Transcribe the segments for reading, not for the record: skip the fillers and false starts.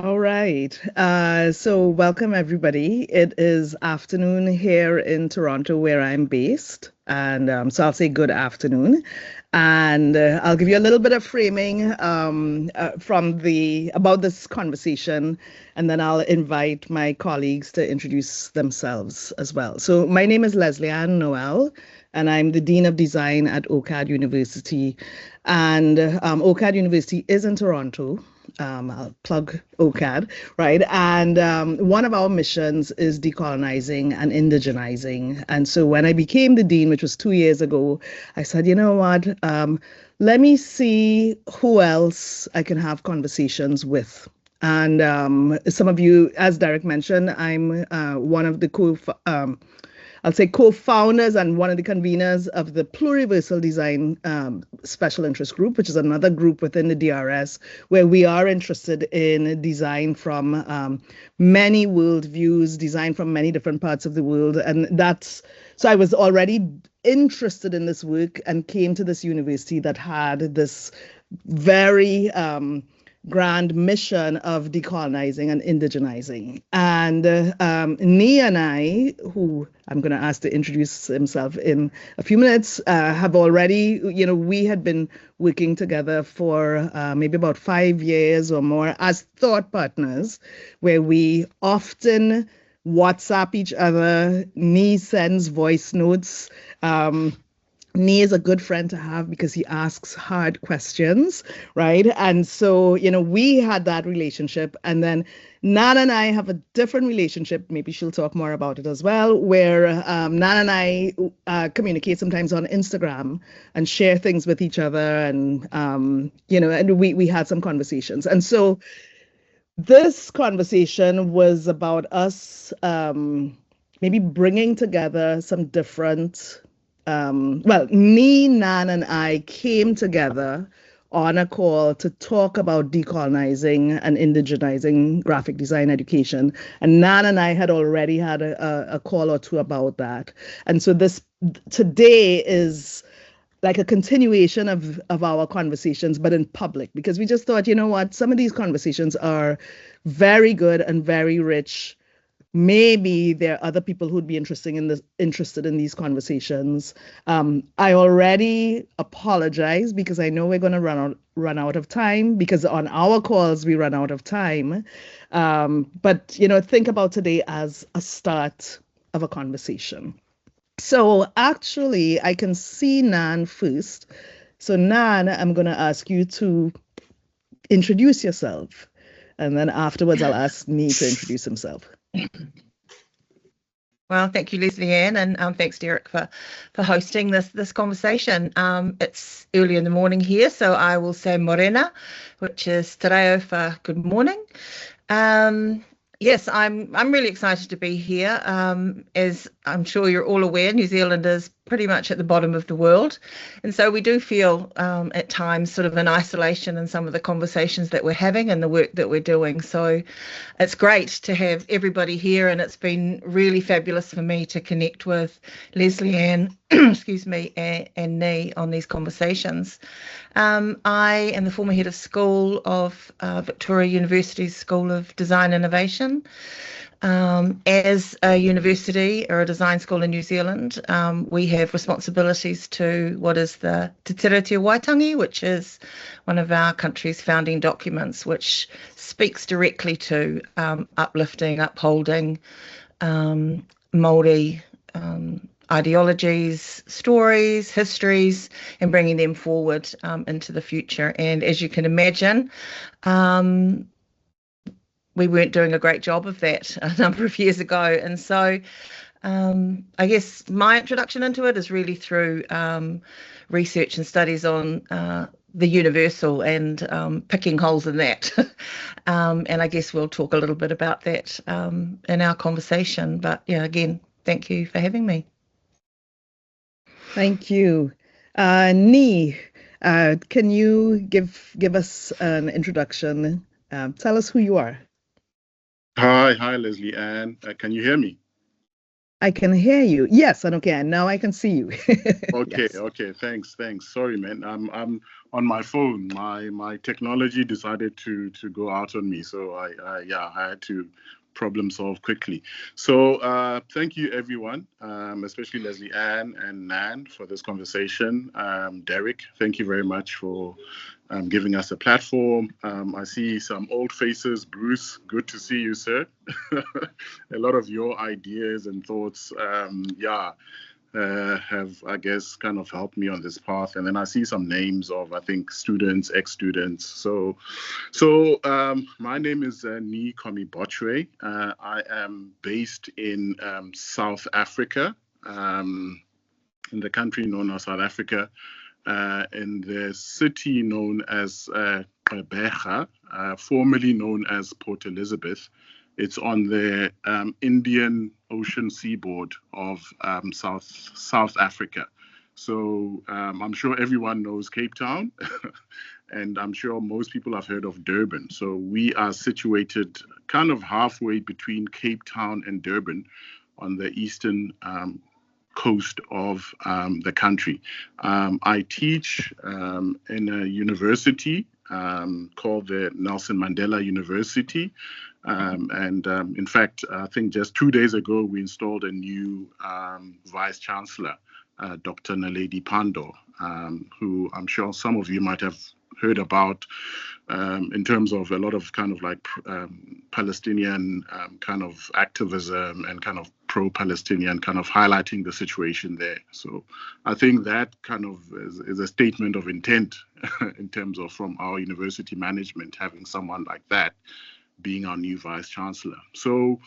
All right. So welcome everybody. It is afternoon here in Toronto where I'm based. And so I'll say good afternoon. And I'll give you a little bit of framing about this conversation, and then I'll invite my colleagues to introduce themselves as well. So my name is Leslie Ann Noel, and I'm the Dean of Design at OCAD University. And OCAD University is in Toronto. I'll plug OCAD, right? And one of our missions is decolonizing and indigenizing. And so when I became the dean, which was 2 years ago, I said, you know what? Let me see who else I can have conversations with. And some of you, as Derek mentioned, I'm one of the co-founders and one of the conveners of the Pluriversal Design Special Interest Group, which is another group within the DRS, where we are interested in design from many worldviews, design from many different parts of the world. And so I was already interested in this work and came to this university that had this very grand mission of decolonizing and indigenizing. And Nii and I, who I'm going to ask to introduce himself in a few minutes, have already, we had been working together for maybe about 5 years or more as thought partners, where we often WhatsApp each other. Nii sends voice notes. Nii is a good friend to have because he asks hard questions, right? And so, we had that relationship. And then Nan and I have a different relationship. Maybe she'll talk more about it as well, where Nan and I communicate sometimes on Instagram and share things with each other. And, and we had some conversations. And so this conversation was about us maybe bringing together some different Nii, Nan, and I came together on a call to talk about decolonizing and indigenizing graphic design education. And Nan and I had already had a call or two about that. And so this today is like a continuation of our conversations, but in public, because we just thought, you know what, some of these conversations are very good and very rich. Maybe there are other people who'd be interested in these conversations. I already apologize because I know we're going to run out of time, because on our calls we run out of time. But think about today as a start of a conversation. So actually, I can see Nan first. So Nan, I'm going to ask you to introduce yourself, and then afterwards I'll ask Nii to introduce himself. Well, thank you, Leslie Ann, and thanks, Derek, for hosting this conversation. It's early in the morning here, so I will say morena, which is te reo for good morning. Yes, I'm really excited to be here. As I'm sure you're all aware, New Zealand is pretty much at the bottom of the world. And so we do feel at times sort of in isolation in some of the conversations that we're having and the work that we're doing. So it's great to have everybody here, and it's been really fabulous for me to connect with Leslie Ann, excuse me, and Nii on these conversations. I am the former head of school of Victoria University's School of Design Innovation. As a university or a design school in New Zealand, we have responsibilities to what is the Te Tiriti Waitangi, which is one of our country's founding documents, which speaks directly to uplifting, upholding Māori ideologies, stories, histories, and bringing them forward into the future. And as you can imagine, we weren't doing a great job of that a number of years ago. And so I guess my introduction into it is really through research and studies on the universal and picking holes in that. And I guess we'll talk a little bit about that in our conversation. But yeah, again, thank you for having me. Thank you. Nii, can you give us an introduction? Tell us who you are. Hi, Leslie Ann. Can you hear me? I can hear you. Yes, and okay, and now I can see you. Okay, Yes. okay. Thanks. Sorry, man. I'm on my phone. My technology decided to go out on me, so I had to problem solve quickly. So thank you, everyone, especially Leslie Ann and Nan for this conversation. Derek, thank you very much for giving us a platform. I see some old faces. Bruce, good to see you, sir. A lot of your ideas and thoughts, have, I guess, kind of helped me on this path. And then I see some names of, I think, students, ex-students. So my name is Nii Kommey Botchway. I am based in South Africa, in the country known as South Africa, in the city known as Gqeberha, formerly known as Port Elizabeth. It's on the Indian Ocean seaboard of South Africa. So I'm sure everyone knows Cape Town, and I'm sure most people have heard of Durban. So we are situated kind of halfway between Cape Town and Durban on the eastern coast of the country. I teach in a university called the Nelson Mandela University. In fact, I think just 2 days ago, we installed a new Vice Chancellor, Dr. Naledi Pandor, who I'm sure some of you might have heard about in terms of a lot of kind of like Palestinian kind of activism and kind of pro-Palestinian kind of highlighting the situation there. So I think that kind of is a statement of intent in terms of from our university management having someone like that being our new Vice Chancellor. So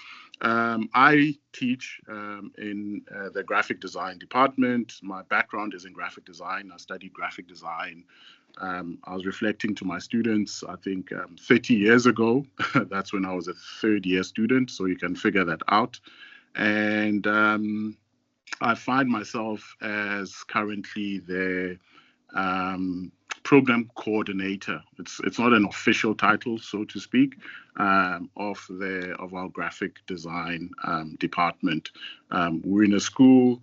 I teach in the graphic design department. My background is in graphic design. I studied graphic design. I was reflecting to my students, I think 30 years ago. That's when I was a third-year student, so you can figure that out. And I find myself as currently the program coordinator. It's not an official title, so to speak, of our graphic design department. We're in a school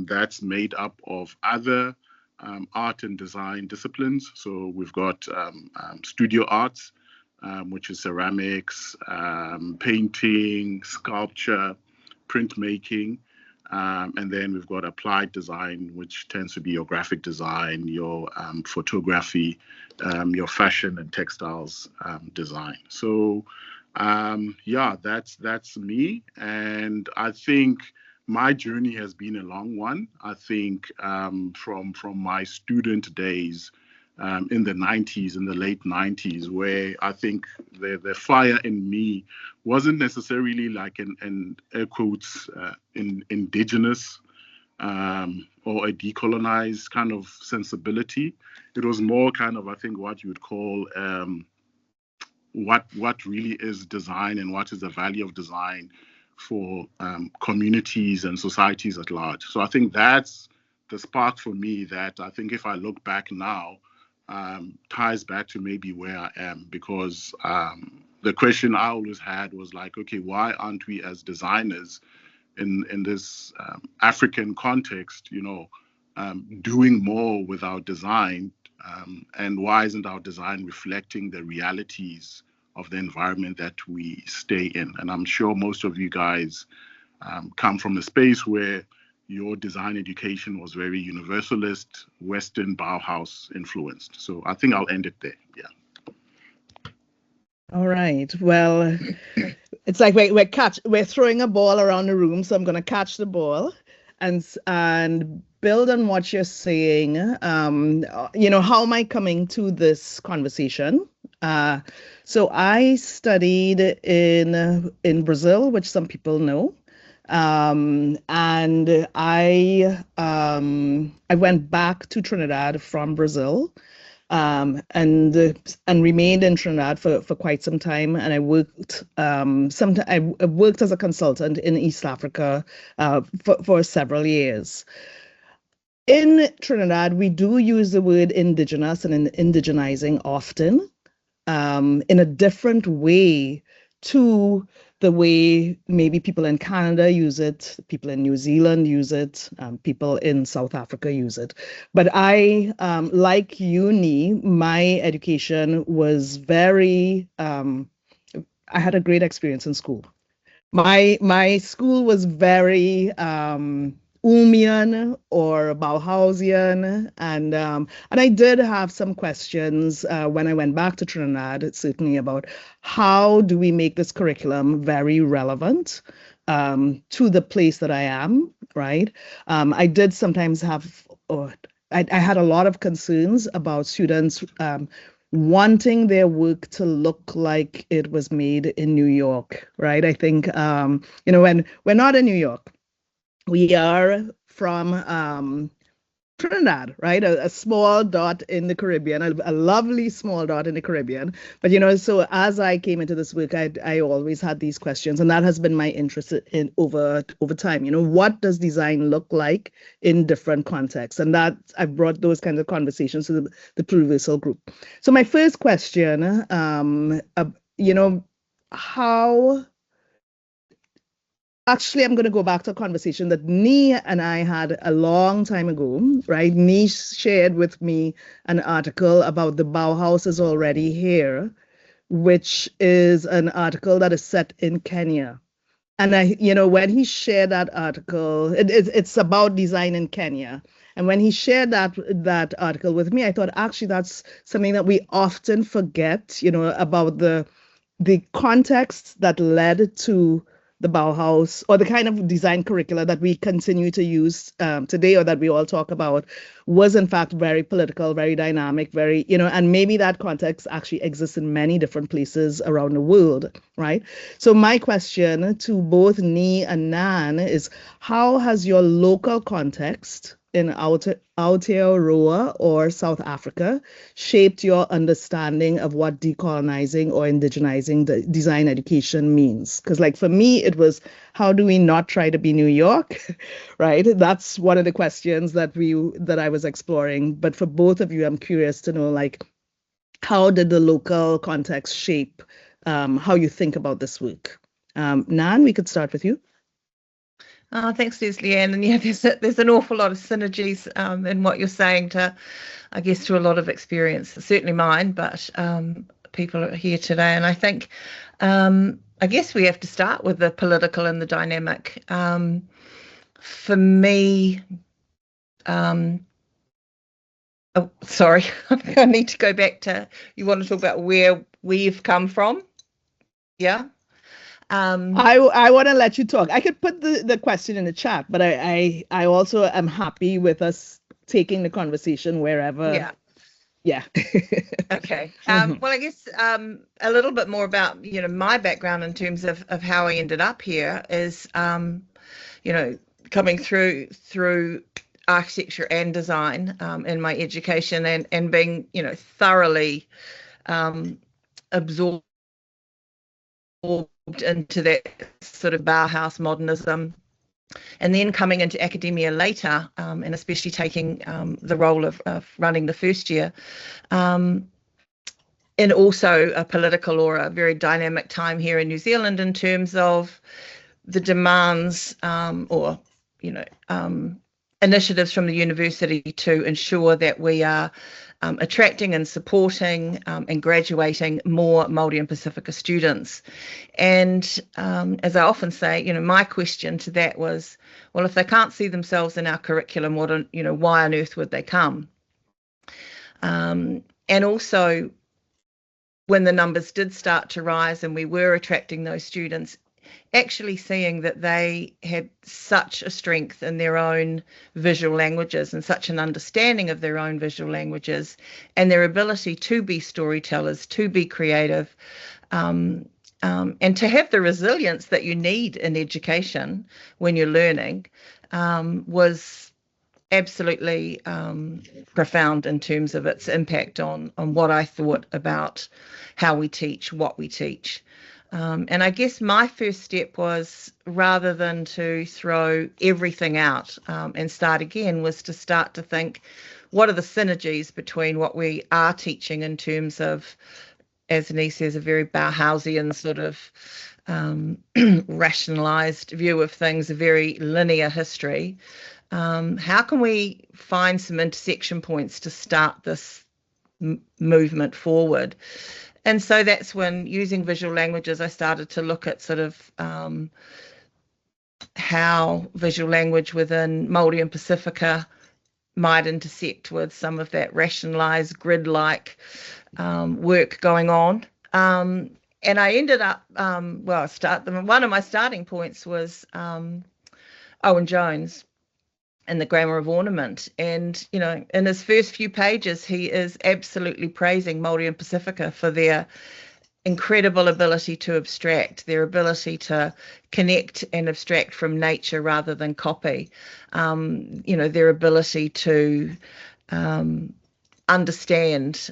that's made up of other art and design disciplines. So we've got studio arts, which is ceramics, painting, sculpture, printmaking. And then we've got applied design, which tends to be your graphic design, your photography, your fashion and textiles design. So that's me. And I think my journey has been a long one. I think from my student days in the 90s, in the late 90s, where I think the fire in me wasn't necessarily like an air quotes indigenous or a decolonized kind of sensibility. It was more kind of, I think, what you would call what really is design and what is the value of design for communities and societies at large. So I think that's the spark for me that I think if I look back now, ties back to maybe where I am, because the question I always had was like, okay, why aren't we as designers in this African context, doing more with our design, and why isn't our design reflecting the realities of the environment that we stay in? And I'm sure most of you guys come from a space where your design education was very universalist, Western Bauhaus influenced. So I think I'll end it there. Yeah. All right. Well, it's like we're throwing a ball around the room, so I'm going to catch the ball and build on what you're saying. How am I coming to this conversation? So I studied in Brazil, which some people know. And I went back to Trinidad from Brazil, and remained in Trinidad for quite some time. And I worked I worked as a consultant in East Africa for several years. In Trinidad, we do use the word indigenous and indigenizing often, in a different way to the way maybe people in Canada use it, people in New Zealand use it, people in South Africa use it. But I, like you, Nii, my education was very, I had a great experience in school. My school was very Ulmian or Bauhausian, and I did have some questions when I went back to Trinidad, certainly about how do we make this curriculum very relevant to the place that I am, right? I did sometimes have, I had a lot of concerns about students wanting their work to look like it was made in New York, right? I think, when we're not in New York, we are from Trinidad, right? A small dot in the Caribbean, a lovely small dot in the Caribbean. But, so as I came into this work, I always had these questions, and that has been my interest in over time. What does design look like in different contexts? And that I've brought those kinds of conversations to the Pluriversal group. So my first question, how. Actually, I'm going to go back to a conversation that Nii and I had a long time ago, right? Nii shared with me an article about the Bauhaus is already here, which is an article that is set in Kenya. And when he shared that article, it's about design in Kenya. And when he shared that article with me, I thought actually that's something that we often forget, about the context that led to the Bauhaus, or the kind of design curricula that we continue to use today, or that we all talk about, was in fact very political, very dynamic, very, and maybe that context actually exists in many different places around the world, right? So my question to both Nii and Nan is, how has your local context in Aotearoa or South Africa shaped your understanding of what decolonizing or indigenizing the design education means? Because like for me, it was, how do we not try to be New York, right? That's one of the questions that I was exploring. But for both of you, I'm curious to know, like, how did the local context shape how you think about this work? Nan, we could start with you. Thanks, Leslie Ann. And yeah, there's an awful lot of synergies in what you're saying to a lot of experience, certainly mine, but people are here today. And I think, I guess we have to start with the political and the dynamic. For me, sorry, I need to go back to, you want to talk about where we've come from? Yeah. I want to let you talk. I could put the question in the chat, but I also am happy with us taking the conversation wherever. Yeah. Okay. Well, I guess a little bit more about my background in terms of how I ended up here is coming through architecture and design in my education, and being thoroughly absorbed into that sort of Bauhaus modernism, and then coming into academia later, and especially taking the role of running the first year, and also a political or a very dynamic time here in New Zealand in terms of the demands initiatives from the university to ensure that we are attracting and supporting and graduating more Māori and Pacifica students. And as I often say, my question to that was, well, if they can't see themselves in our curriculum, why on earth would they come? And also, when the numbers did start to rise and we were attracting those students, actually seeing that they had such a strength in their own visual languages and such an understanding of their own visual languages and their ability to be storytellers, to be creative, and to have the resilience that you need in education when you're learning, was absolutely profound in terms of its impact on what I thought about how we teach, what we teach. And I guess my first step was, rather than to throw everything out and start again, was to start to think, what are the synergies between what we are teaching in terms of as Nii says, a very Bauhausian sort of rationalized view of things, a very linear history. How can we find some intersection points to start this movement forward? And so that's when, using visual languages, I started to look at sort of how visual language within Māori and Pacifica might intersect with some of that rationalized grid-like work going on. And I ended up, one of my starting points was Owen Jones in The Grammar of Ornament. And, you know, in his first few pages, he is absolutely praising Māori and Pacifica for their incredible ability to abstract, their ability to connect and abstract from nature rather than copy, you know, their ability to understand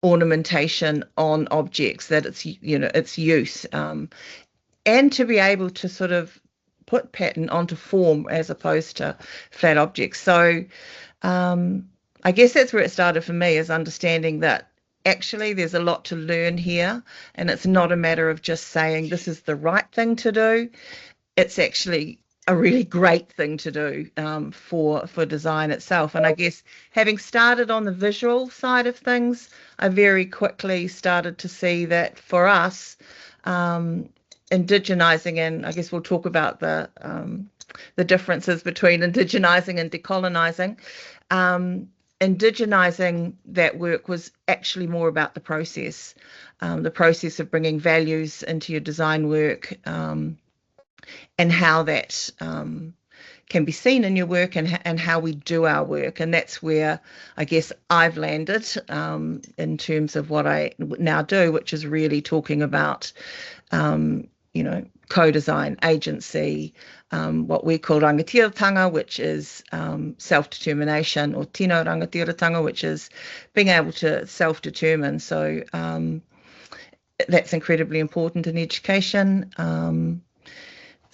ornamentation on objects, that it's, you know, its use, and to be able to sort of put pattern onto form as opposed to flat objects. So I guess that's where it started for me, is understanding that actually there's a lot to learn here, and it's not a matter of just saying this is the right thing to do. It's actually a really great thing to do for design itself. And I guess having started on the visual side of things, I very quickly started to see that for us, indigenizing, and I guess we'll talk about the differences between indigenizing and decolonizing. Indigenizing that work was actually more about the process of bringing values into your design work, and how that can be seen in your work, and how we do our work. And that's where I guess I've landed in terms of what I now do, which is really talking about you know, co-design, agency, what we call rangatiratanga, which is self-determination, or tino rangatiratanga, which is being able to self-determine. So that's incredibly important in education.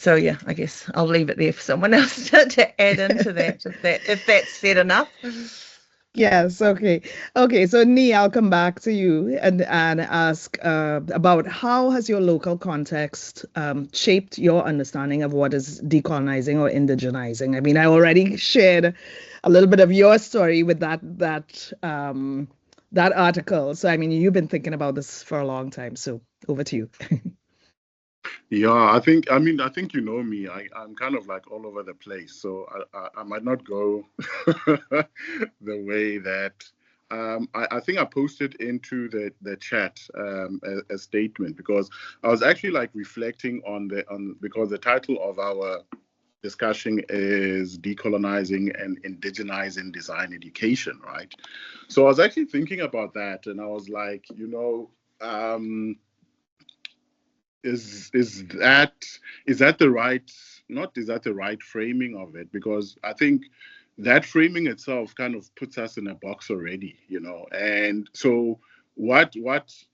So yeah, I guess I'll leave it there for someone else to add into that, if that's said enough. Yes, okay. Okay, so Nii, I'll come back to you and ask about how has your local context shaped your understanding of what is decolonizing or indigenizing? I mean, I already shared a little bit of your story with that article. So, I mean, you've been thinking about this for a long time. So over to you. Yeah, I think you know me. I'm kind of like all over the place, so I might not go the way that I think I posted into the chat a statement, because I was actually like reflecting on because the title of our discussion is Decolonizing and Indigenizing Design Education, right? So I was actually thinking about that, and I was like, you know, is that the right framing of it? Because I think that framing itself kind of puts us in a box already, you know. And so what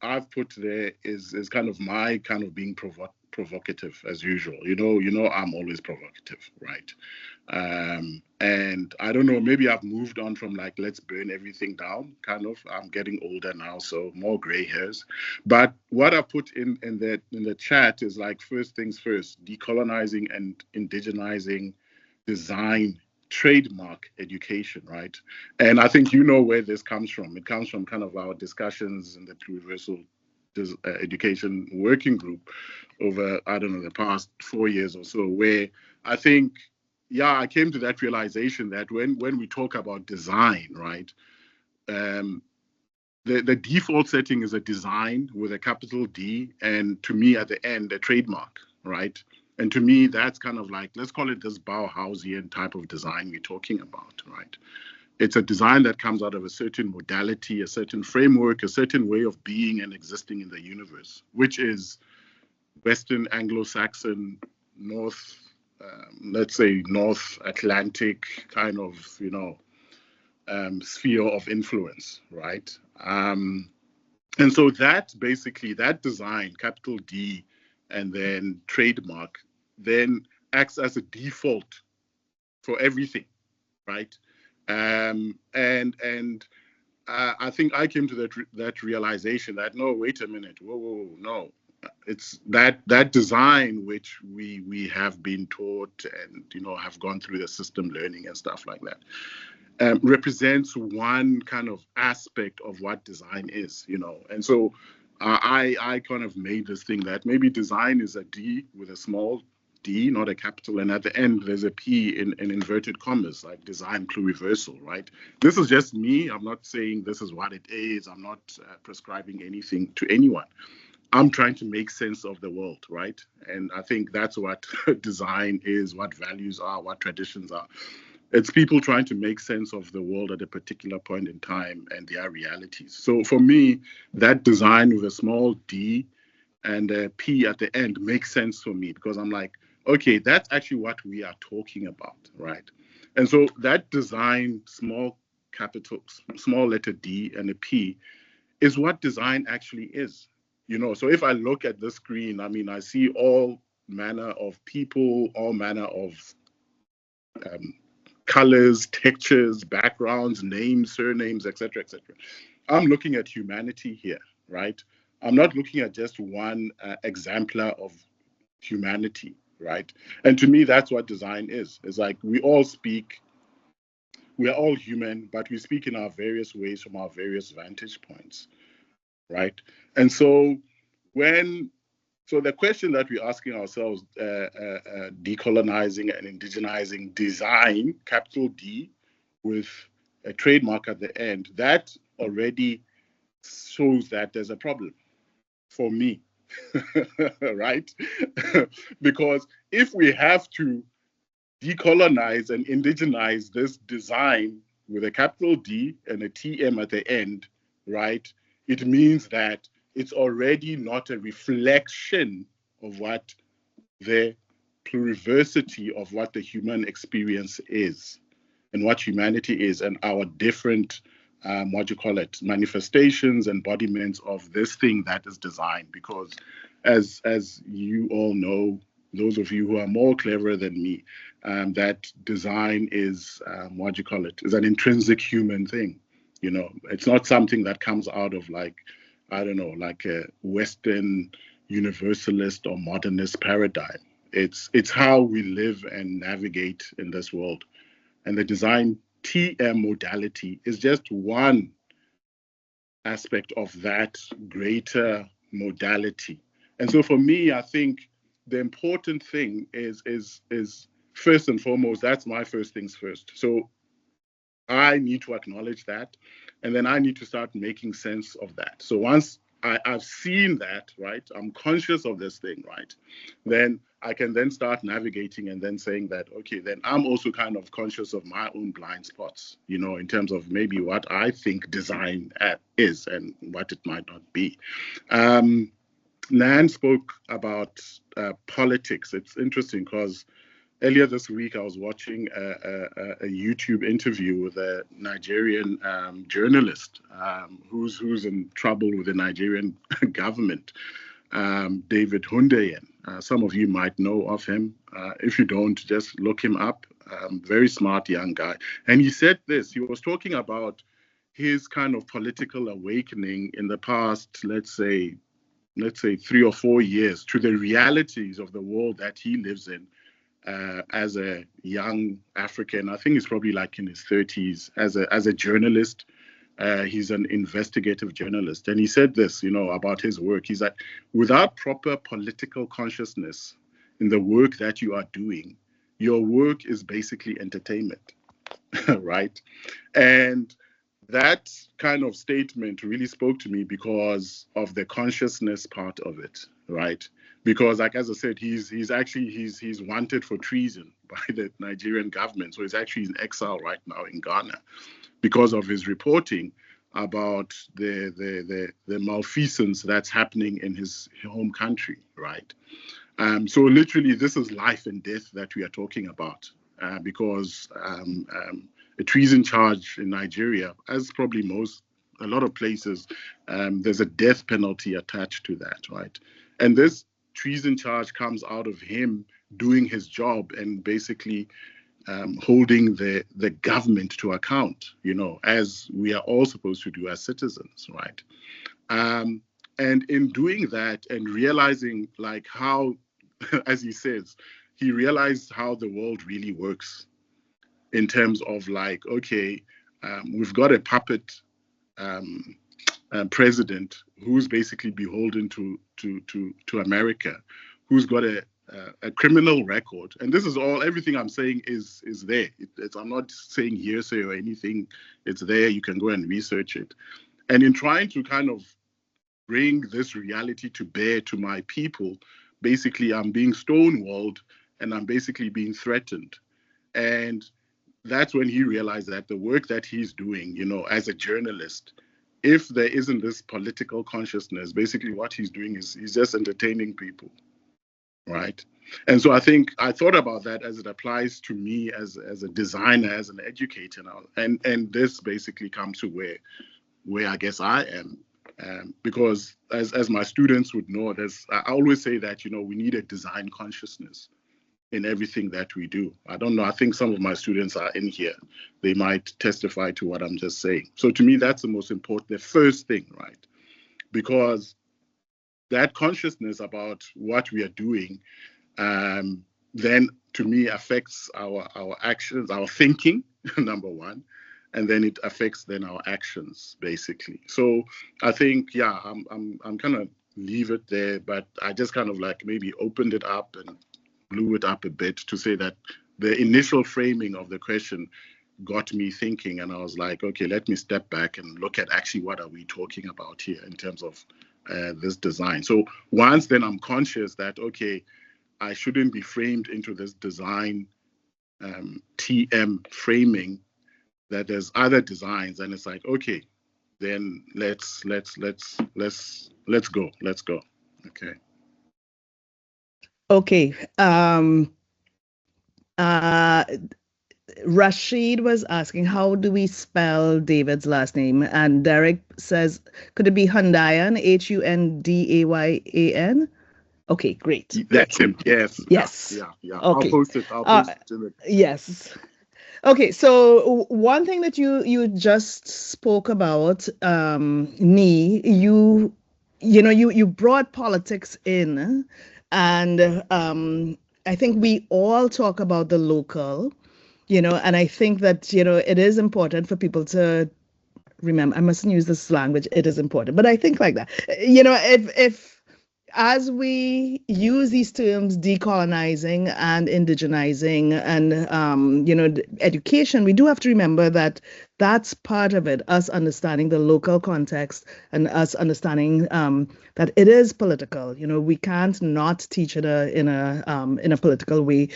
I've put there is kind of my kind of being provocative as usual. You know, I'm always provocative, right? And I don't know, maybe I've moved on from like, let's burn everything down, kind of. I'm getting older now, so more gray hairs. But what I put in the chat is like, first things first, decolonizing and indigenizing design trademark education, right? And I think you know where this comes from. It comes from kind of our discussions in the Universal Education Working Group over, I don't know, the past 4 years or so, where I think, yeah, I came to that realization that when we talk about design, right, the default setting is a design with a capital D, and to me at the end, a trademark, right? And to me, that's kind of like, let's call it this Bauhausian type of design we're talking about, right? It's a design that comes out of a certain modality, a certain framework, a certain way of being and existing in the universe, which is Western Anglo-Saxon, let's say North Atlantic kind of, you know, sphere of influence, right? And so that basically, that design, capital D, and then trademark, then acts as a default for everything, right? And I think I came to that realization that, no, wait a minute, whoa, no. It's that design which we have been taught and, have gone through the system learning and stuff like that, represents one kind of aspect of what design is, And so I kind of made this thing that maybe design is a D with a small D, not a capital, and at the end there's a P in inverted commas, like design pluriversal, right? This is just me. I'm not saying this is what it is. I'm not prescribing anything to anyone. I'm trying to make sense of the world, right? And I think that's what design is, what values are, what traditions are. It's people trying to make sense of the world at a particular point in time and their realities. So for me, that design with a small d and a p at the end makes sense for me, because I'm like, okay, that's actually what we are talking about, right? And so that design, small letter D and a P, is what design actually is. So if I look at the screen, I see all manner of people, all manner of colors, textures, backgrounds, names, surnames, etc., etc. I'm looking at humanity here, right? I'm not looking at just one exemplar of humanity, right? And to me, that's what design is. It's like we are all human, but we speak in our various ways from our various vantage points, right? And so the question that we're asking ourselves, decolonizing and indigenizing design, capital D, with a trademark at the end, that already shows that there's a problem for me, right? Because if we have to decolonize and indigenize this design with a capital D and a TM at the end, right, it means that it's already not a reflection of what the pluriversity of what the human experience is and what humanity is, and our different manifestations, embodiments of this thing that is design. Because as you all know, those of you who are more clever than me, that design is is an intrinsic human thing. It's not something that comes out of like a Western universalist or modernist paradigm. It's how we live and navigate in this world. And the design TM modality is just one aspect of that greater modality. And so for me, I think the important thing is first and foremost, that's my first things first. So I need to acknowledge that, and then I need to start making sense of that. So once I've seen that, right, I'm conscious of this thing, right, then I can then start navigating and then saying that, okay, then I'm also kind of conscious of my own blind spots, in terms of maybe what I think design is and what it might not be. Nan spoke about politics. It's interesting because earlier this week, I was watching a YouTube interview with a Nigerian journalist who's in trouble with the Nigerian government, David Hundeyin. Some of you might know of him. If you don't, just look him up. Very smart young guy. And he said this. He was talking about his kind of political awakening in the past, let's say 3 or 4 years, to the realities of the world that he lives in. As a young African, I think he's probably like in his 30s, as a journalist. He's an investigative journalist. And he said this, about his work. He's like, without proper political consciousness in the work that you are doing, your work is basically entertainment, right? And that kind of statement really spoke to me because of the consciousness part of it, right? Because, like, as I said, he's wanted for treason by the Nigerian government. So he's actually in exile right now in Ghana because of his reporting about the malfeasance that's happening in his home country, right? So literally, this is life and death that we are talking about, because a treason charge in Nigeria, as probably a lot of places, there's a death penalty attached to that, right? And this treason charge comes out of him doing his job and basically holding the government to account, as we are all supposed to do as citizens, right? And in doing that and realizing like how, as he says, he realized how the world really works in terms of like, okay, we've got a puppet president who's basically beholden to America, who's got a criminal record. And this is everything I'm saying is there. I'm not saying hearsay or anything. It's there. You can go and research it. And in trying to kind of bring this reality to bear to my people, basically I'm being stonewalled and I'm basically being threatened. And that's when he realized that the work that he's doing, as a journalist, if there isn't this political consciousness, basically what he's doing is he's just entertaining people, right? And so I think I thought about that as it applies to me as a designer, as an educator now. And this basically comes to where I guess I am. Because as my students would know, I always say that, we need a design consciousness in everything that we do. I don't know. I think some of my students are in here. They might testify to what I'm just saying. So to me, that's the most important, the first thing, right? Because that consciousness about what we are doing, then to me affects our actions, our thinking, number one, and then it affects then our actions, basically. So I think, yeah, I'm kind of leave it there, but I just kind of like maybe opened it up and blew it up a bit to say that the initial framing of the question got me thinking, and I was like, okay, let me step back and look at actually what are we talking about here in terms of this design. So once then I'm conscious that, okay, I shouldn't be framed into this design TM framing, that there's other designs, and it's like, okay, then let's go. Okay. Okay. Rashid was asking, how do we spell David's last name? And Derek says, could it be Hundayan, Hundayan? Okay, great. That's him. Yes. Yes. Yeah. Okay. I'll post it. Yes. Okay, so one thing that you just spoke about, Nii, you brought politics in, and I think we all talk about the local, and I think that it is important for people to remember. I mustn't use this language. It is important, but I think like that. If as we use these terms, decolonizing and indigenizing and, education, we do have to remember that that's part of it, us understanding the local context and us understanding that it is political. We can't not teach it in a political way.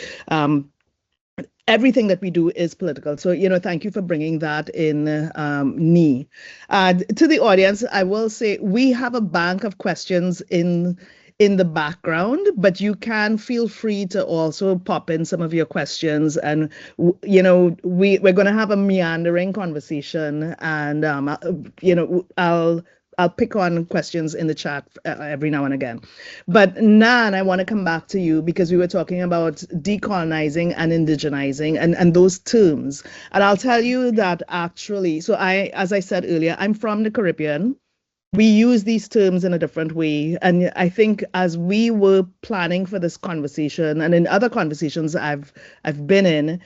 Everything that we do is political. So, thank you for bringing that in, Nii. To the audience, I will say we have a bank of questions in the background, but you can feel free to also pop in some of your questions. And, we're going to have a meandering conversation, and, I'll pick on questions in the chat every now and again. But Nan, I want to come back to you because we were talking about decolonizing and indigenizing and those terms. And I'll tell you that actually, so as I said earlier, I'm from the Caribbean. We use these terms in a different way. And I think as we were planning for this conversation and in other conversations I've been in,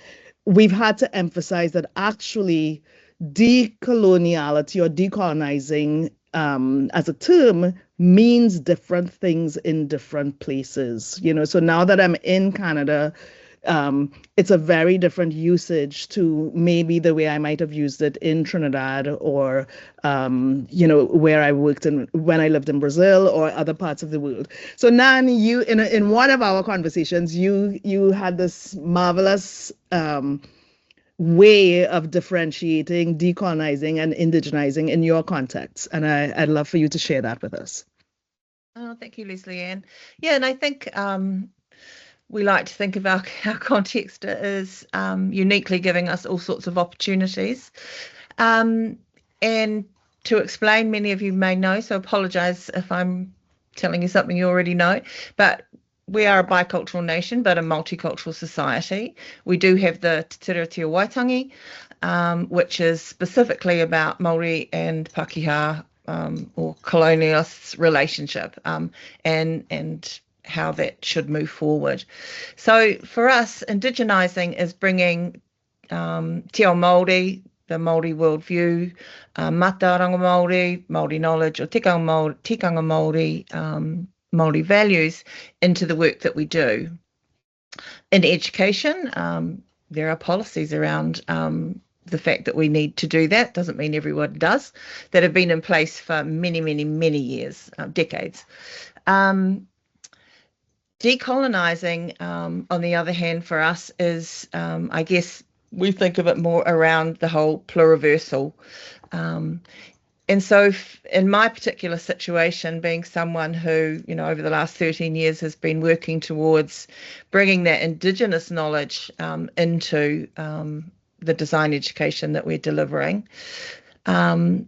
we've had to emphasize that actually decoloniality or decolonizing as a term means different things in different places. So now that I'm in Canada, it's a very different usage to maybe the way I might have used it in Trinidad or, where I worked when I lived in Brazil or other parts of the world. So Nan, you in one of our conversations, you had this marvelous way of differentiating, decolonizing, and indigenizing in your context. And I'd love for you to share that with us. Oh, thank you, Leslie Ann. Yeah, and I think we like to think of our context as uniquely giving us all sorts of opportunities. And to explain, many of you may know, so apologise if I'm telling you something you already know, but we are a bicultural nation, but a multicultural society. We do have the Te Tiriti Waitangi, which is specifically about Māori and Pākehā or colonialist relationship, and how that should move forward. So for us, indigenizing is bringing te ao Māori, the Māori worldview, mātauranga Māori, Māori knowledge, or tikanga Māori, Māori values into the work that we do. In education, there are policies around the fact that we need to do that. Doesn't mean everyone does, that have been in place for many, many, many years, decades. Decolonizing, on the other hand, for us is, I guess, we think of it more around the whole pluriversal. And so in my particular situation, being someone who, over the last 13 years has been working towards bringing that Indigenous knowledge into the design education that we're delivering, and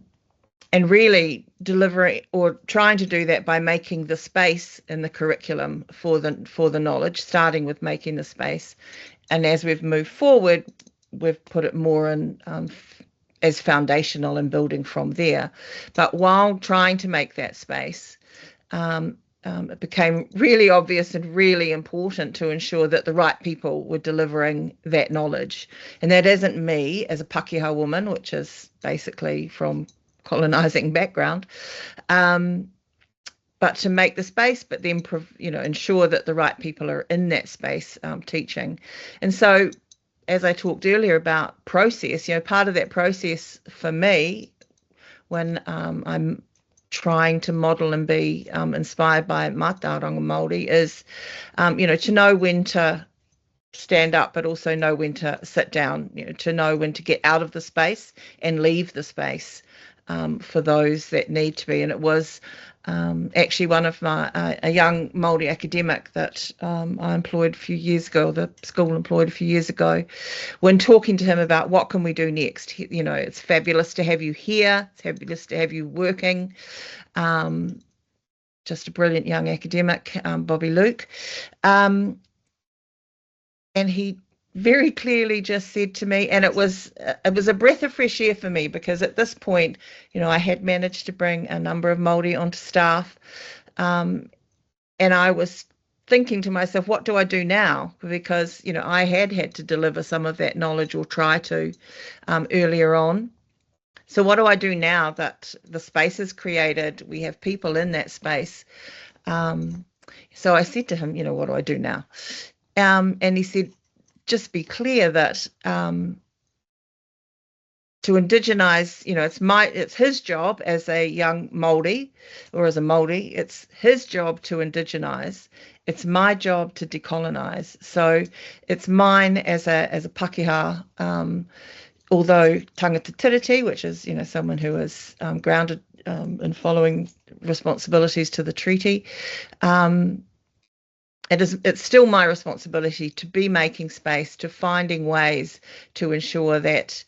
really delivering or trying to do that by making the space in the curriculum for the knowledge, starting with making the space. And as we've moved forward, we've put it more in as foundational and building from there. But while trying to make that space, it became really obvious and really important to ensure that the right people were delivering that knowledge. And that isn't me as a Pākehā woman, which is basically from colonizing background, but to make the space, but then ensure that the right people are in that space teaching. And so, as I talked earlier about process, part of that process for me, when I'm trying to model and be inspired by mātauranga Māori, is to know when to stand up, but also know when to sit down, to know when to get out of the space and leave the space for those that need to be. And it was actually one of a young Māori academic that I employed a few years ago, the school employed a few years ago, when talking to him about what can we do next. It's fabulous to have you here. It's fabulous to have you working. Just a brilliant young academic, Bobby Luke. And he very clearly just said to me, and it was a breath of fresh air for me, because at this point, I had managed to bring a number of Māori onto staff, and I was thinking to myself, what do I do now? Because I had to deliver some of that knowledge, or try to, earlier on. So what do I do now that the space is created? We have people in that space. So I said to him, what do I do now? And he said, just be clear that to indigenize, it's his job as a young Māori, or as a Māori, it's his job to indigenize. It's my job to decolonize. So it's mine as a Pākehā, although tangata tiriti, which is, someone who is grounded in following responsibilities to the treaty, it's still my responsibility to be making space, to finding ways to ensure that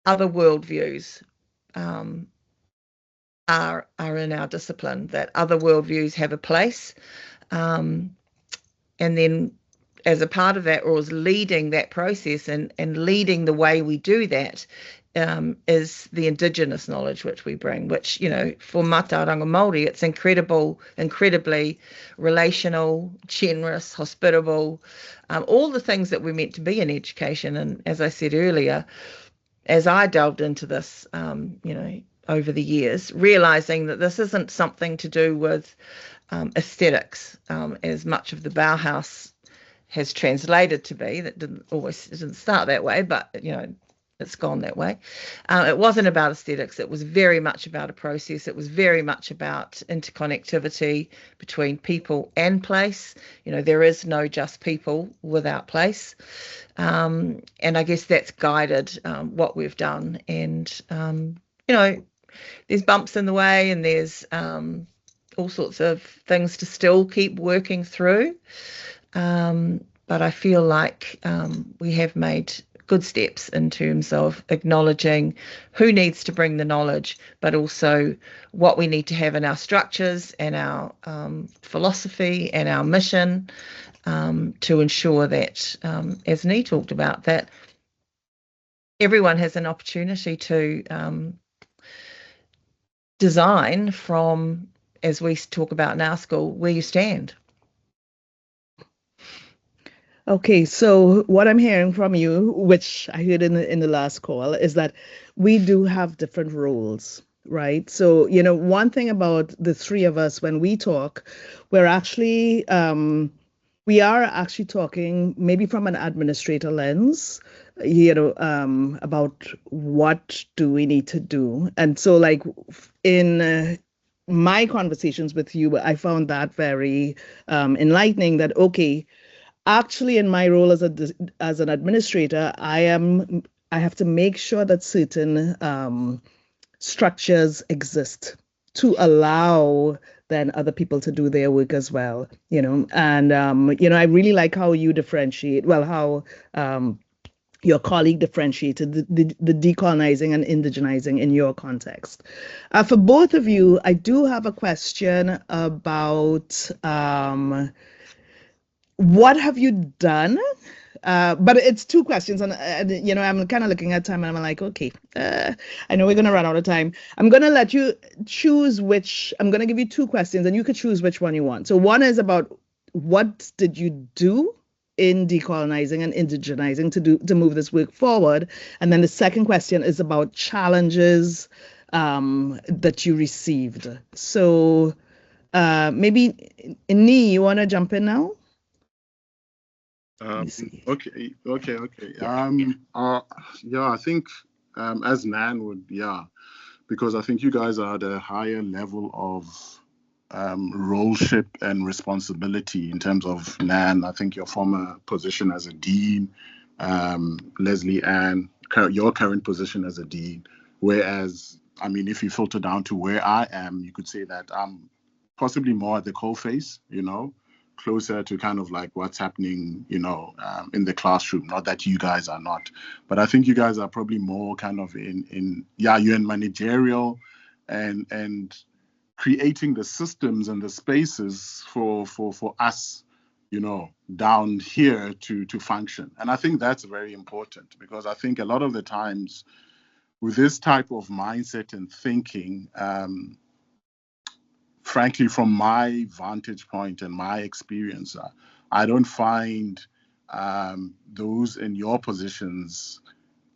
other worldviews are in our discipline, that other worldviews have a place. And then as a part of that, or as leading that process and leading the way we do that, is the Indigenous knowledge which we bring, which, for mātauranga Māori, it's incredibly relational, generous, hospitable, all the things that we're meant to be in education. And as I said earlier, as I delved into this, over the years, realizing that this isn't something to do with aesthetics, as much of the Bauhaus has translated to be. That didn't start that way, but it's gone that way. It wasn't about aesthetics. It was very much about a process. It was very much about interconnectivity between people and place. There is no just people without place. And I guess that's guided what we've done. And, there's bumps in the way, and there's all sorts of things to still keep working through. But I feel like we have made good steps in terms of acknowledging who needs to bring the knowledge, but also what we need to have in our structures and our philosophy and our mission to ensure that, as Nii talked about, that everyone has an opportunity to design from, as we talk about in our school, where you stand. Okay, so what I'm hearing from you, which I heard in the last call, is that we do have different roles, right? So, one thing about the three of us when we talk, we are actually talking maybe from an administrator lens, about what do we need to do. And so, like in my conversations with you, I found that very enlightening. That okay. Actually, in my role as an administrator, I have to make sure that certain structures exist to allow then other people to do their work as well. And I really like how you differentiate. Well, how your colleague differentiated the decolonizing and indigenizing in your context. For both of you, I do have a question about. What have you done? But it's two questions, and I'm kind of looking at time, and I'm like, okay, I know we're gonna run out of time. I'm gonna let you choose which. I'm gonna give you two questions, and you could choose which one you want. So one is about what did you do in decolonizing and indigenizing to move this work forward, and then the second question is about challenges that you received. So maybe Nii, you want to jump in now? Okay. Yeah. I think as Nan would, because I think you guys are at a higher level of roleship and responsibility in terms of Nan. I think your former position as a dean, Leslie Ann, your current position as a dean. Whereas, I mean, if you filter down to where I am, you could say that I'm possibly more at the coalface, closer to kind of like what's happening, in the classroom. Not that you guys are not, but I think you guys are probably more kind of you're in managerial and creating the systems and the spaces for us, down here to function. And I think that's very important, because I think a lot of the times with this type of mindset and thinking, frankly, from my vantage point and my experience, I don't find those in your positions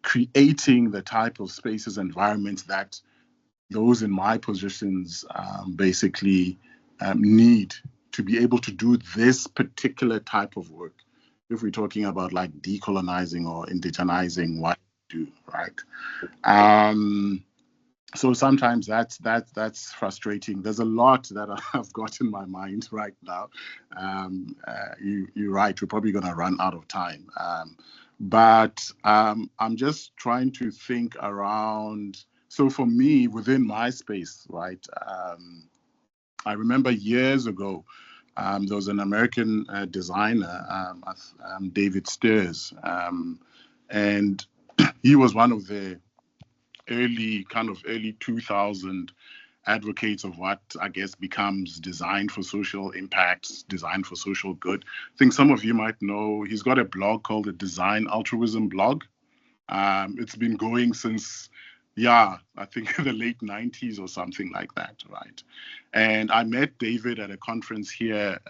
creating the type of spaces, environments that those in my positions basically need to be able to do this particular type of work. If we're talking about like decolonizing or indigenizing, what do, right? So sometimes that's frustrating. There's a lot that I've got in my mind right now. You're right. We're probably going to run out of time. But I'm just trying to think around. So for me, within my space, right, I remember years ago, there was an American designer, David Steers, and he was one of the early 2000 advocates of what I guess becomes design for social impacts, design for social good. I think some of you might know he's got a blog called the Design Altruism blog. It's been going since, I think the late 90s or something like that, right? And I met David at a conference here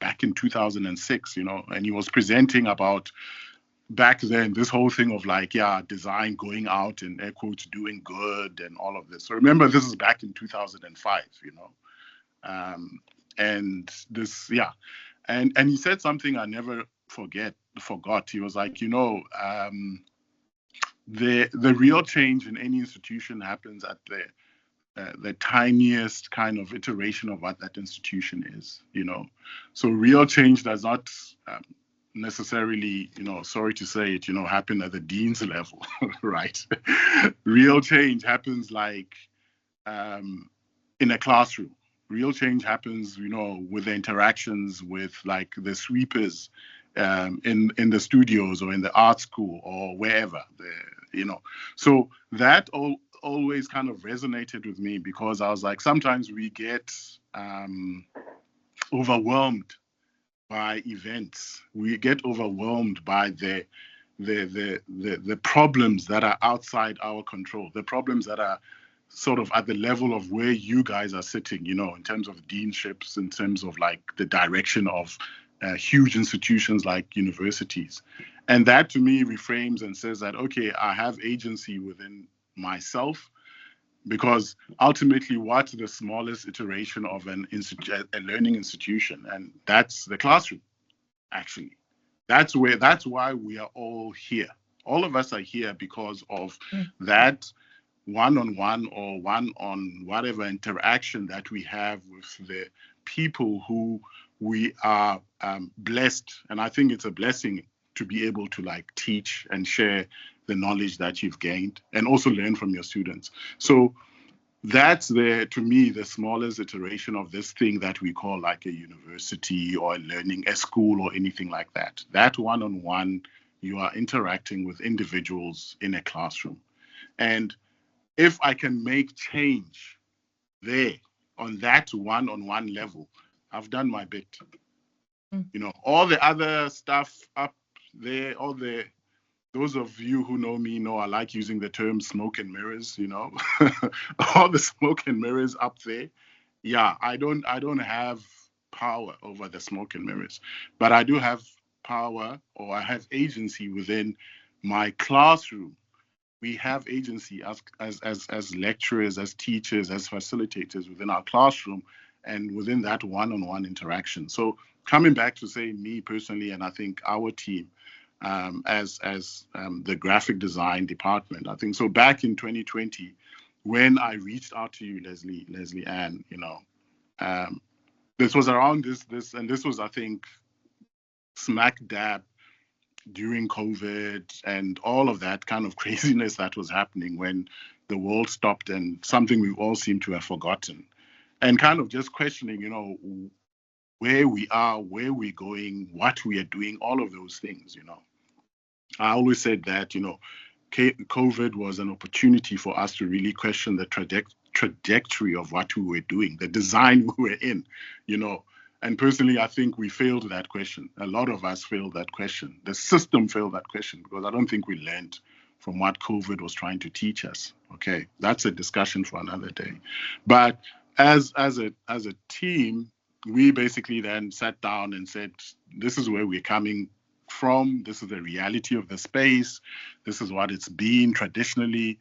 back in 2006, and he was presenting about back then this whole thing of like, design going out and air quotes doing good and all of this. So remember, this is back in 2005, and this, and he said something I never forgot. He was like, the real change in any institution happens at the tiniest kind of iteration of what that institution is, So real change does not necessarily, sorry to say it, happen at the dean's level, right? Real change happens like in a classroom. Real change happens, with the interactions with like the sweepers in the studios or in the art school or wherever, So that always kind of resonated with me, because I was like, sometimes we get overwhelmed by events. We get overwhelmed by the problems that are outside our control, the problems that are sort of at the level of where you guys are sitting, in terms of deanships, in terms of like the direction of huge institutions like universities. And that to me reframes and says that, okay, I have agency within myself, because ultimately what's the smallest iteration of a learning institution? And that's the classroom, actually. That's why we are all here. All of us are here because of that one-on-one or one-on whatever interaction that we have with the people who we are blessed. And I think it's a blessing to be able to like teach and share the knowledge that you've gained and also learn from your students. So that's to me, the smallest iteration of this thing that we call like a university or a school or anything like that. That one-on-one, you are interacting with individuals in a classroom. And if I can make change there on that one-on-one level, I've done my bit. All the other stuff up there, those of you who know me know I like using the term smoke and mirrors, all the smoke and mirrors up there. Yeah, I don't have power over the smoke and mirrors, but I do have power, or I have agency within my classroom. We have agency as lecturers, as teachers, as facilitators within our classroom and within that one-on-one interaction. So coming back to say me personally, and I think our team, as the graphic design department, I think so back in 2020, when I reached out to you, Leslie Ann, this was around this, and this was, I think, smack dab during COVID and all of that kind of craziness that was happening when the world stopped, and something we all seem to have forgotten, and kind of just questioning, where we are, where we're going, what we are doing, all of those things, I always said that, COVID was an opportunity for us to really question the trajectory of what we were doing, the design we were in, And personally, I think we failed that question. A lot of us failed that question. The system failed that question, because I don't think we learned from what COVID was trying to teach us. Okay, that's a discussion for another day. But as a team, we basically then sat down and said, this is where we're coming from. This is the reality of the space. This is what it's been traditionally.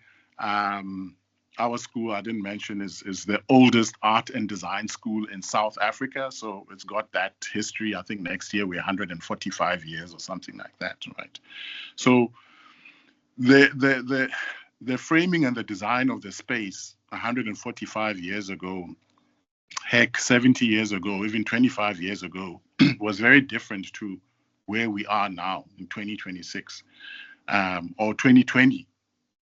Our school, I didn't mention, is the oldest art and design school in South Africa. So it's got that history. I think next year we're 145 years or something like that, right? So the framing and the design of the space 145 years ago, heck, 70 years ago, even 25 years ago, was very different to where we are now in 2026 or 2020.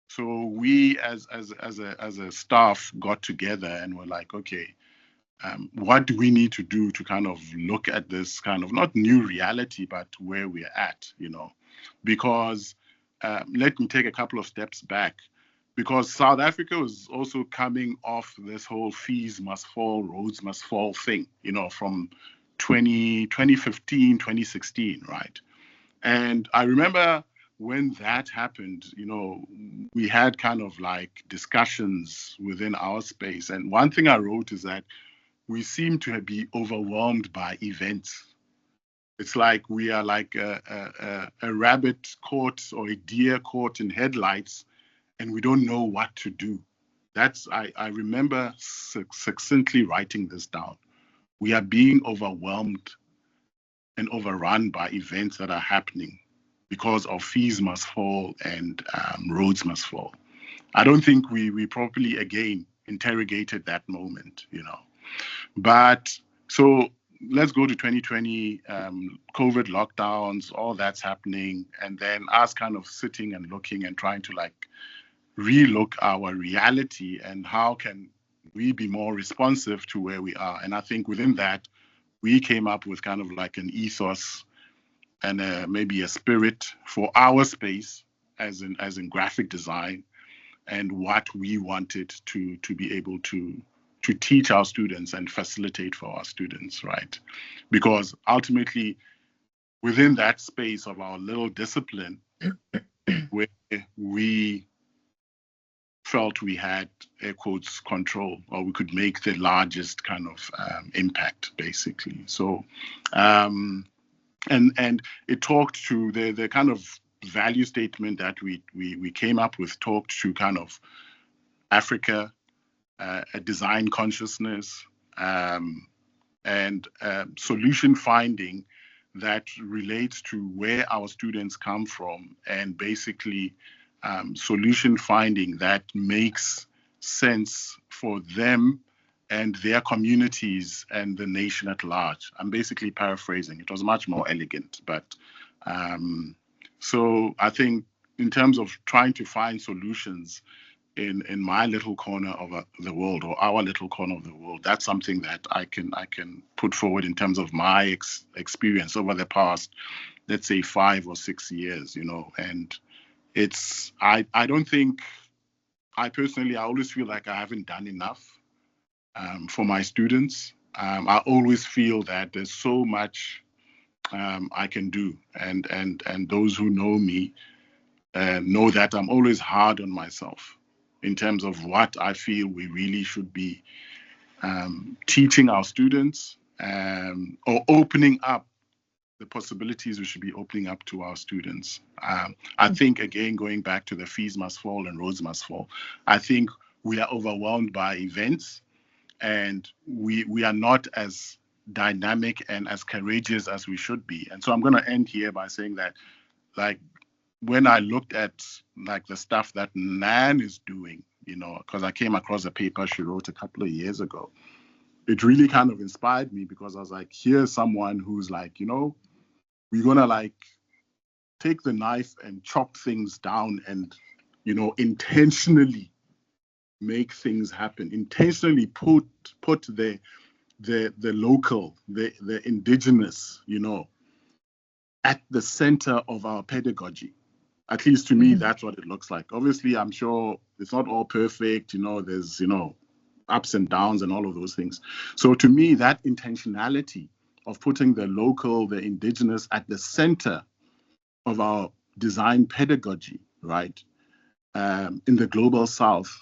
So we as a staff got together and were like, okay, what do we need to do to kind of look at this kind of not new reality, but where we're at, because let me take a couple of steps back, because South Africa was also coming off this whole fees must fall, roads must fall thing, from 2015, 2016, right? And I remember when that happened, we had kind of like discussions within our space. And one thing I wrote is that we seem to be overwhelmed by events. It's like we are like a rabbit caught or a deer caught in headlights, and we don't know what to do. I remember succinctly writing this down. We are being overwhelmed and overrun by events that are happening because of fees must fall and roads must fall. I don't think we properly, again, interrogated that moment, But so let's go to 2020, COVID lockdowns, all that's happening. And then us kind of sitting and looking and trying to like relook our reality and how can we be more responsive to where we are. And I think within that, we came up with kind of like an ethos maybe a spirit for our space as in graphic design, and what we wanted to be able to teach our students and facilitate for our students, right? Because ultimately, within that space of our little discipline, where we felt we had, air quotes, control, or we could make the largest kind of impact, basically. So, and it talked to the kind of value statement that we came up with, talked to kind of Africa, a design consciousness, and solution finding that relates to where our students come from, and basically solution finding that makes sense for them and their communities and the nation at large. I'm basically paraphrasing. It was much more elegant, but so I think in terms of trying to find solutions in my little corner of the world, or our little corner of the world, that's something that I can put forward in terms of my experience over the past, let's say, 5 or 6 years, and it's, I don't think, I always feel like I haven't done enough for my students. I always feel that there's so much I can do, and those who know me know that I'm always hard on myself in terms of what I feel we really should be teaching our students, or opening up the possibilities we should be opening up to our students. I think, again, going back to the fees must fall and roads must fall, I think we are overwhelmed by events, and we are not as dynamic and as courageous as we should be. And so I'm going to end here by saying that, like, when I looked at like the stuff that Nan is doing, because I came across a paper she wrote a couple of years ago, it really kind of inspired me, because I was like, here's someone who's like, we're going to like take the knife and chop things down and, intentionally make things happen, intentionally put the local, the indigenous, at the center of our pedagogy. At least to me, that's what it looks like. Obviously, I'm sure it's not all perfect, there's, ups and downs and all of those things. So to me, that intentionality of putting the local, the indigenous at the center of our design pedagogy, right? In the global South,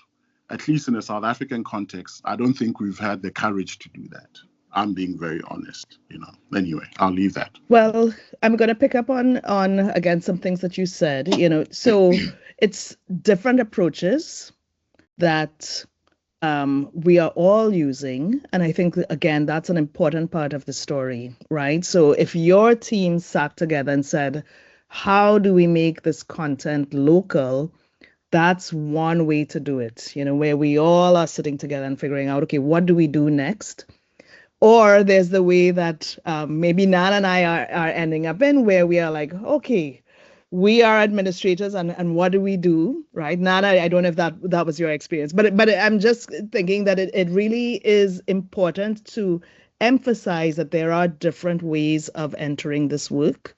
at least in the South African context, I don't think we've had the courage to do that. I'm being very honest, Anyway, I'll leave that. Well, I'm going to pick up on again some things that you said, so it's different approaches that we are all using. And I think, again, that's an important part of the story, right? So if your team sat together and said, how do we make this content local? That's one way to do it, where we all are sitting together and figuring out, okay, what do we do next? Or there's the way that maybe Nan and I are ending up in, where we are like, okay, we are administrators, and what do we do, right? Nan, I don't know if that was your experience, but I'm just thinking that it really is important to emphasize that there are different ways of entering this work.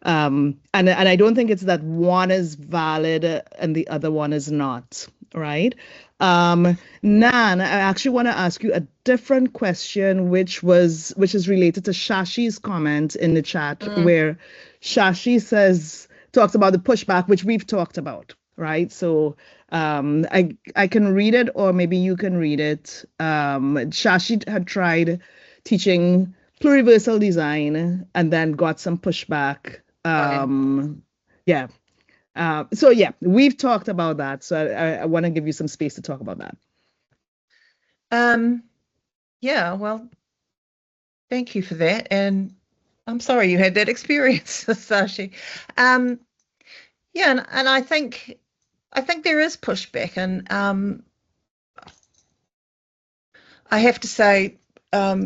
And I don't think it's that one is valid and the other one is not, right? Nan, I actually want to ask you a different question, which is related to Shashi's comment in the chat, where Shashi talks about the pushback, which we've talked about, right? So I can read it, or maybe you can read it. Shashi had tried teaching pluriversal design and then got some pushback. So we've talked about that. So I want to give you some space to talk about that. Well, thank you for that. And I'm sorry you had that experience, Sashi. And I think there is pushback, and I have to say,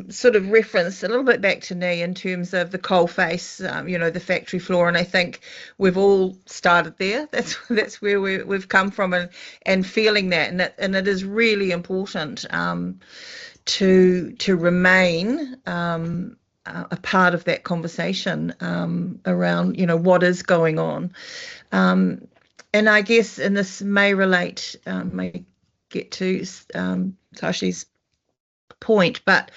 sort of reference a little bit back to Nii in terms of the coal face, the factory floor, and I think we've all started there. That's where we've come from, and feeling that, and it is really important to remain a part of that conversation around, what is going on. And I guess, and this may relate, may get to Tashi's point, but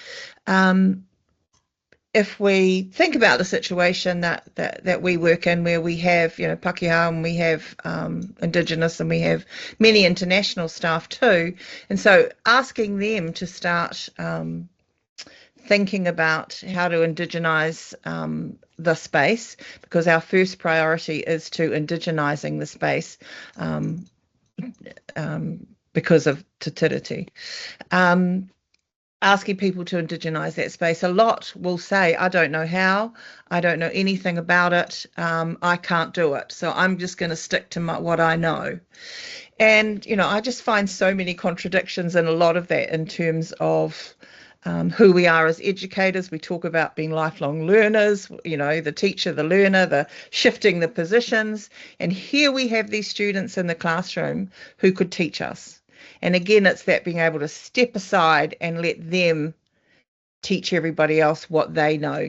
if we think about the situation that we work in, where we have, Pākehā, and we have Indigenous, and we have many international staff too, and so asking them to start thinking about how to indigenize the space, because our first priority is to indigenizing the space because of Te Tiriti. Asking people to indigenize that space, a lot will say, I don't know how, I don't know anything about it, I can't do it, so I'm just going to stick to what I know. And, I just find so many contradictions in a lot of that in terms of who we are as educators. We talk about being lifelong learners, the teacher, the learner, the shifting the positions. And here we have these students in the classroom who could teach us. And again, it's that being able to step aside and let them teach everybody else what they know,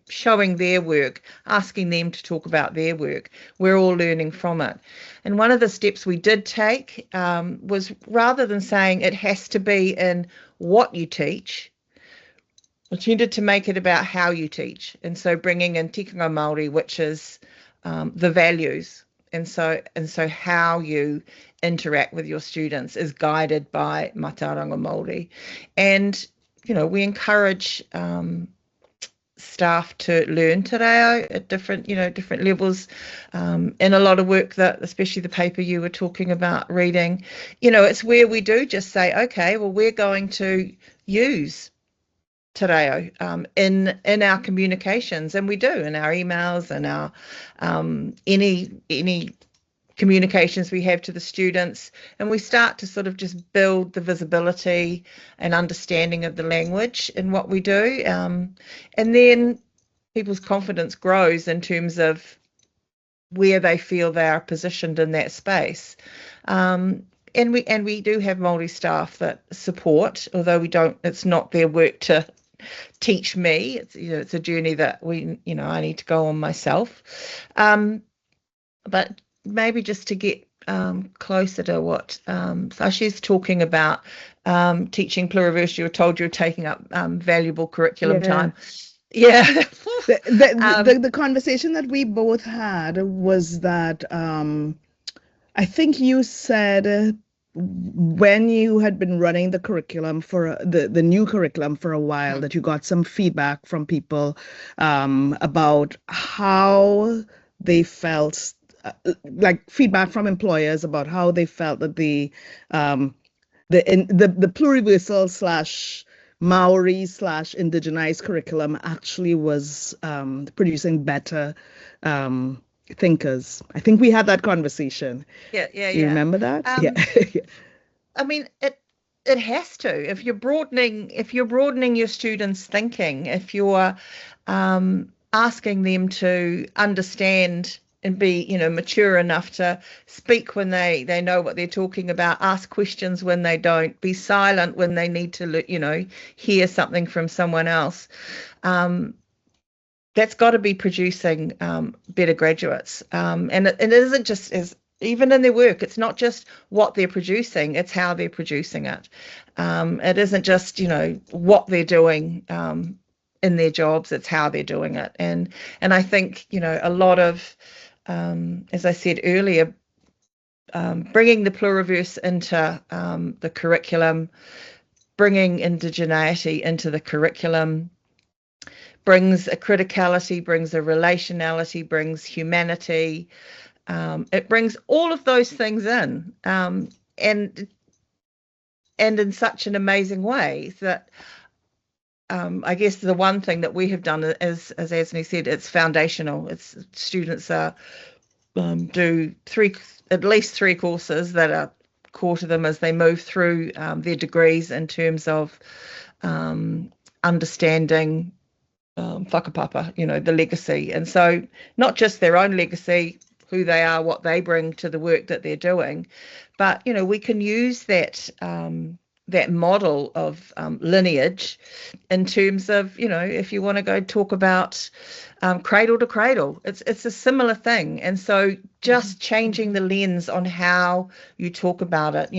showing their work, asking them to talk about their work. We're all learning from it. And one of the steps we did take was, rather than saying it has to be in what you teach, we tended to make it about how you teach. And so bringing in tikanga Māori, which is the values. And so how you interact with your students is guided by mātauranga Māori. And we encourage staff to learn te reo at different levels. In a lot of work, that, especially the paper you were talking about reading, it's where we do just say, okay, well, we're going to use te reo in our communications, and we do in our emails and our any communications we have to the students, and we start to sort of just build the visibility and understanding of the language in what we do, and then people's confidence grows in terms of where they feel they are positioned in that space. And we do have Māori staff that support, although it's not their work to teach me. It's a journey that I need to go on myself. But maybe just to get closer to what Tashi's talking about, teaching pluriverse, you were told you were taking up valuable curriculum time. Yeah. The conversation that we both had was that I think you said when you had been running the curriculum for the new curriculum for a while, that you got some feedback from people about how they felt, like feedback from employers about how they felt that the pluriversal / Maori / indigenized curriculum actually was producing better thinkers. I think we had that conversation. Yeah. You remember that? Yeah. I mean, it has to. If you're broadening your students' thinking, if you're asking them to understand and be, mature enough to speak when they know what they're talking about, ask questions when they don't, be silent when they need to, hear something from someone else. That's got to be producing better graduates. And it isn't just even in their work, it's not just what they're producing, it's how they're producing it. It isn't just, what they're doing in their jobs, it's how they're doing it. And I think, a lot of, as I said earlier, bringing the pluriverse into the curriculum, bringing indigeneity into the curriculum, brings a criticality, brings a relationality, brings humanity. It brings all of those things in, and in such an amazing way that I guess the one thing that we have done is, as Asni said, it's foundational. It's students do at least three courses that are core to them as they move through their degrees in terms of understanding whakapapa, the legacy. And so not just their own legacy, who they are, what they bring to the work that they're doing, but we can use that that model of lineage in terms of, if you want to go talk about cradle to cradle, it's a similar thing. And so just changing the lens on how you talk about it,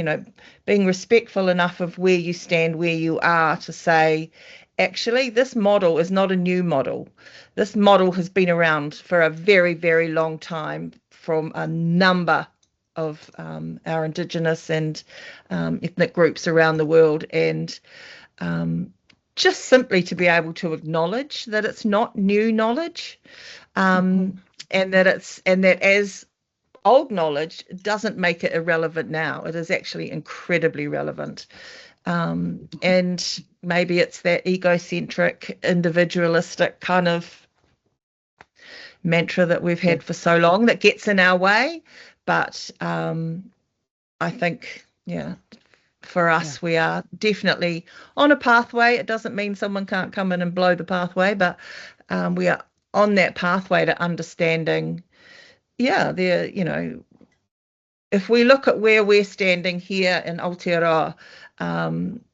being respectful enough of where you stand, where you are, to say, actually, this model is not a new model. This model has been around for a very, very long time from a number of our Indigenous and ethnic groups around the world, and just simply to be able to acknowledge that it's not new knowledge, and that as old knowledge doesn't make it irrelevant now. It is actually incredibly relevant. And maybe it's that egocentric, individualistic kind of mantra that we've had for so long that gets in our way. But I think, for us, we are definitely on a pathway. It doesn't mean someone can't come in and blow the pathway, but we are on that pathway to understanding, if we look at where we're standing here in Aotearoa,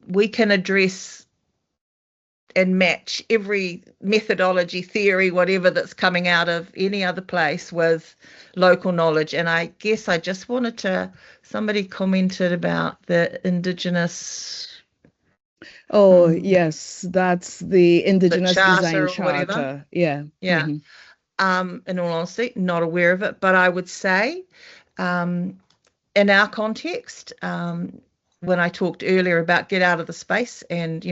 we can address and match every methodology, theory, whatever that's coming out of any other place with local knowledge. And I guess I just wanted to, somebody commented about the Indigenous. Oh, yes, that's the Indigenous Design Charter. Whatever. Yeah. Yeah. In all honesty, not aware of it, but I would say in our context, when I talked earlier about get out of the space and,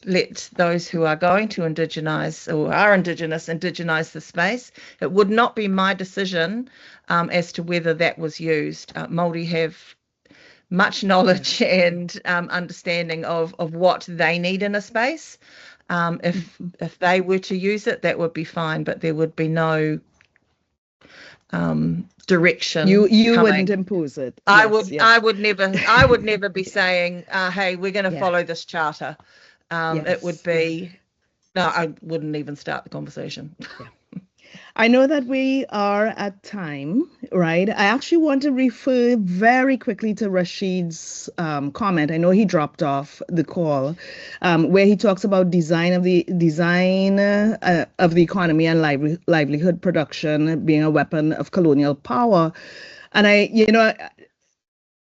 let those who are going to indigenize or are Indigenous indigenize the space, it would not be my decision as to whether that was used. Māori have much knowledge and understanding of what they need in a space. If they were to use it, that would be fine, but there would be no direction. You coming. wouldn't impose it. I would never be saying, hey, we're going to follow this charter. It would be, no, I wouldn't even start the conversation. I know that we are at time, right? I actually want to refer very quickly to Rashid's comment. I know he dropped off the call, where he talks about design of the economy and livelihood production being a weapon of colonial power. And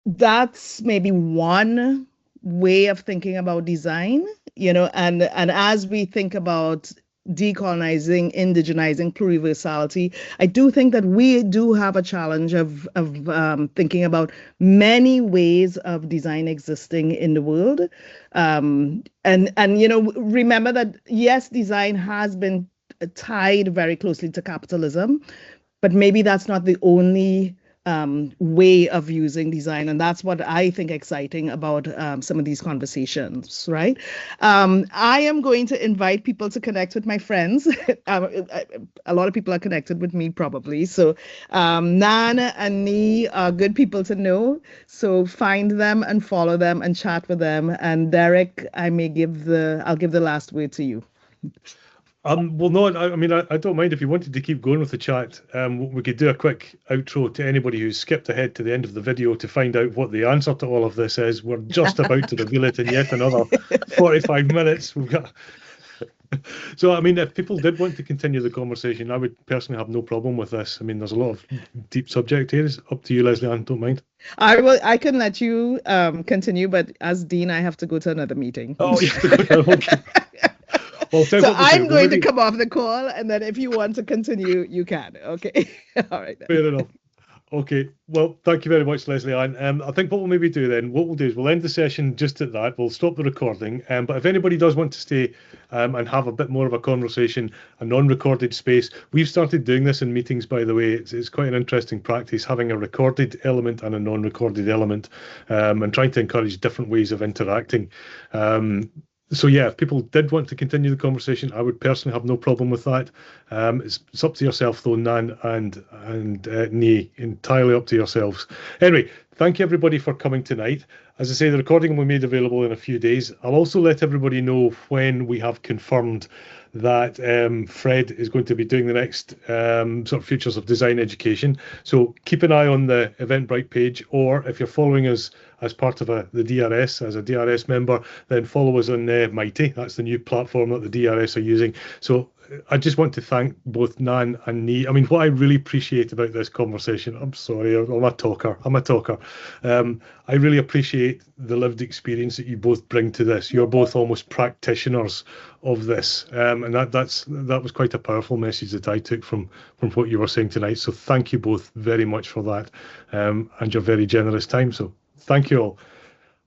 that's maybe one way of thinking about design, and as we think about decolonizing, indigenizing, pluriversality, I do think that we do have a challenge of thinking about many ways of design existing in the world. And remember that, yes, design has been tied very closely to capitalism, but maybe that's not the only way of using design. And that's what I think exciting about some of these conversations, right? I am going to invite people to connect with my friends. A lot of people are connected with me probably. So Nan and Nii are good people to know. So find them and follow them and chat with them. And Derek, I'll give the last word to you. Well, no, I don't mind if you wanted to keep going with the chat. We could do a quick outro to anybody who's skipped ahead to the end of the video to find out what the answer to all of this is. We're just about to reveal it in yet another 45 minutes. We've got. So, if people did want to continue the conversation, I would personally have no problem with this. There's a lot of deep subject here. It's up to you, Leslie Ann, don't mind. I can let you continue, but as Dean, I have to go to another meeting. Oh, you have to go to, okay. Well, so I'm going to come off the call, and then if you want to continue, you can. Okay. All right. Then. Fair enough. Okay. Well, thank you very much, Leslie Ann. I think what we'll maybe do then, what we'll do is we'll end the session just at that. We'll stop the recording. But if anybody does want to stay and have a bit more of a conversation, a non-recorded space, we've started doing this in meetings, by the way. It's quite an interesting practice, having a recorded element and a non-recorded element, and trying to encourage different ways of interacting. So yeah, if people did want to continue the conversation, I would personally have no problem with that. It's up to yourself though, Nan and Nii, entirely up to yourselves. Anyway, thank you everybody for coming tonight. As I say, the recording will be made available in a few days. I'll also let everybody know when we have confirmed that Fred is going to be doing the next sort of Futures of Design Education. So keep an eye on the Eventbrite page, or if you're following us as part of the DRS, as a DRS member, then follow us on Mighty. That's the new platform that the DRS are using. So I just want to thank both Nan and Nii. I mean, what I really appreciate about this conversation, I'm sorry, I'm a talker. I really appreciate the lived experience that you both bring to this. You're both almost practitioners of this, and that was quite a powerful message that I took from what you were saying tonight. So thank you both very much for that, and your very generous time. So thank you all,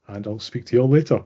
and I'll speak to you all later.